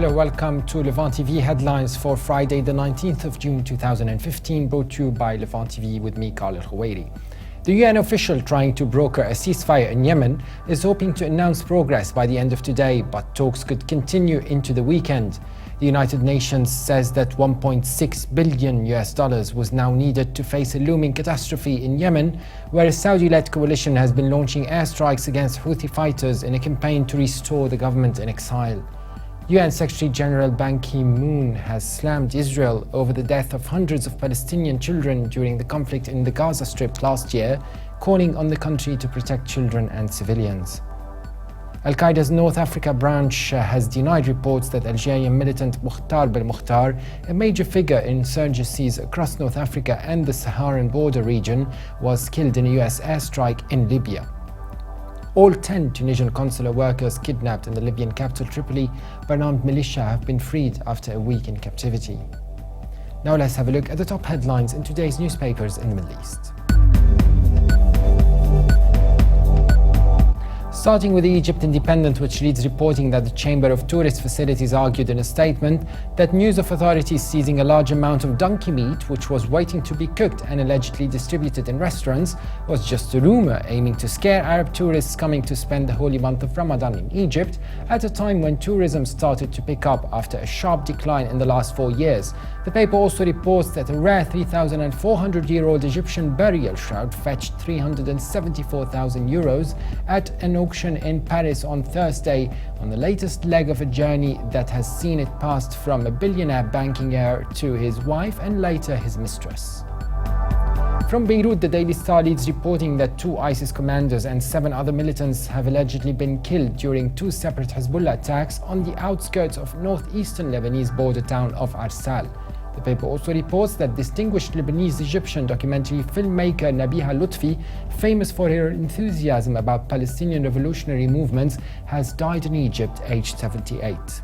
Hello, welcome to Levant TV headlines for Friday, the 19th of June 2015, brought to you by Levant TV with me, al-Wuhayshi. The UN official trying to broker a ceasefire in Yemen is hoping to announce progress by the end of today, but talks could continue into the weekend. The United Nations says that $1.6 billion was now needed to face a looming catastrophe in Yemen, where a Saudi-led coalition has been launching airstrikes against Houthi fighters in a campaign to restore the government in exile. UN Secretary General Ban Ki-moon has slammed Israel over the death of hundreds of Palestinian children during the conflict in the Gaza Strip last year, calling on the country to protect children and civilians. Al-Qaeda's North Africa branch has denied reports that Algerian militant Mukhtar Belmokhtar, a major figure in insurgencies across North Africa and the Saharan border region, was killed in a US airstrike in Libya. All 10 Tunisian consular workers kidnapped in the Libyan capital Tripoli by an armed militia have been freed after a week in captivity. Now let's have a look at the top headlines in today's newspapers in the Middle East. Starting with the Egypt Independent, which leads reporting that the Chamber of Tourist Facilities argued in a statement that news of authorities seizing a large amount of donkey meat, which was waiting to be cooked and allegedly distributed in restaurants, was just a rumor aiming to scare Arab tourists coming to spend the holy month of Ramadan in Egypt at a time when tourism started to pick up after a sharp decline in the last 4 years. The paper also reports that a rare 3,400-year-old Egyptian burial shroud fetched €374,000 at an auction in Paris on Thursday, on the latest leg of a journey that has seen it passed from a billionaire banking heir to his wife and later his mistress. From Beirut, the Daily Star leads reporting that 2 ISIS commanders and 7 other militants have allegedly been killed during 2 separate Hezbollah attacks on the outskirts of northeastern Lebanese border town of Arsal. The paper also reports that distinguished Lebanese-Egyptian documentary filmmaker Nabiha Lutfi, famous for her enthusiasm about Palestinian revolutionary movements, has died in Egypt aged 78.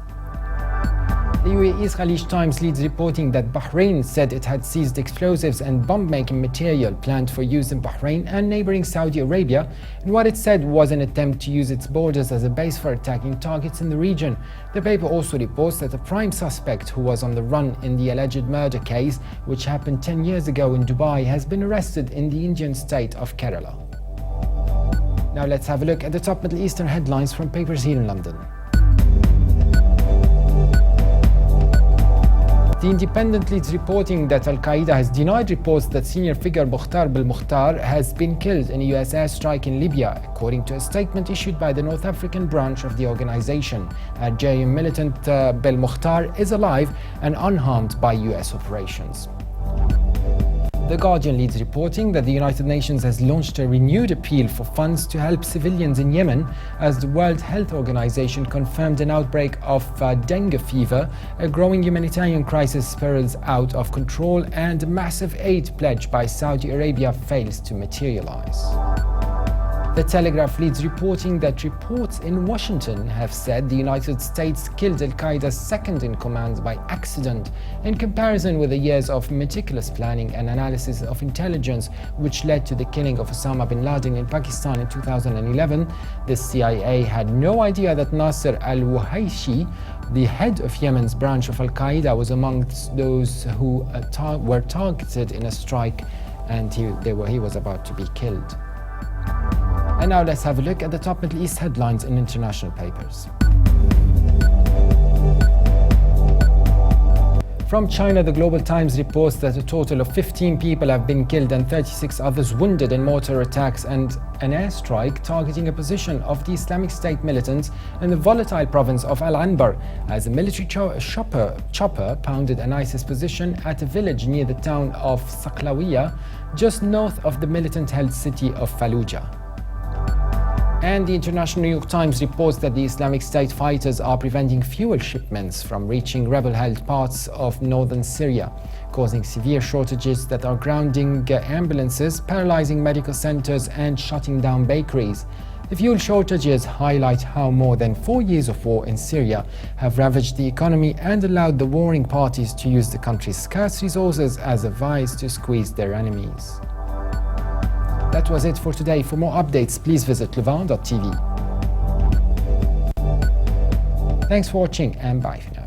The UAE's Khaleej Times leads reporting that Bahrain said it had seized explosives and bomb-making material planned for use in Bahrain and neighboring Saudi Arabia, in what it said was an attempt to use its borders as a base for attacking targets in the region. The paper also reports that a prime suspect who was on the run in the alleged murder case, which happened 10 years ago in Dubai, has been arrested in the Indian state of Kerala. Now let's have a look at the top Middle Eastern headlines from papers here in London. The Independent leads reporting that Al-Qaeda has denied reports that senior figure Mukhtar Belmokhtar has been killed in a US airstrike in Libya, according to a statement issued by the North African branch of the organization. Algerian militant Belmokhtar is alive and unharmed by US operations. The Guardian leads reporting that the United Nations has launched a renewed appeal for funds to help civilians in Yemen as the World Health Organization confirmed an outbreak of dengue fever, a growing humanitarian crisis spirals out of control, and a massive aid pledge by Saudi Arabia fails to materialize. The Telegraph leads reporting that reports in Washington have said the United States killed Al-Qaeda's second-in-command by accident, in comparison with the years of meticulous planning and analysis of intelligence which led to the killing of Osama bin Laden in Pakistan in 2011. The CIA had no idea that Nasser al-Wuhayshi, the head of Yemen's branch of Al-Qaeda, was amongst those who were targeted in a strike, and he was about to be killed. And now let's have a look at the top Middle East headlines in international papers. From China, the Global Times reports that a total of 15 people have been killed and 36 others wounded in mortar attacks and an airstrike targeting a position of the Islamic State militants in the volatile province of Al-Anbar, as a military chopper pounded an ISIS position at a village near the town of Saklawiya, just north of the militant-held city of Fallujah. And the International New York Times reports that the Islamic State fighters are preventing fuel shipments from reaching rebel-held parts of northern Syria, causing severe shortages that are grounding ambulances, paralyzing medical centers, and shutting down bakeries. The fuel shortages highlight how more than 4 years of war in Syria have ravaged the economy and allowed the warring parties to use the country's scarce resources as a vice to squeeze their enemies. That was it for today. For more updates, please visit levant.tv. Thanks for watching and bye for now.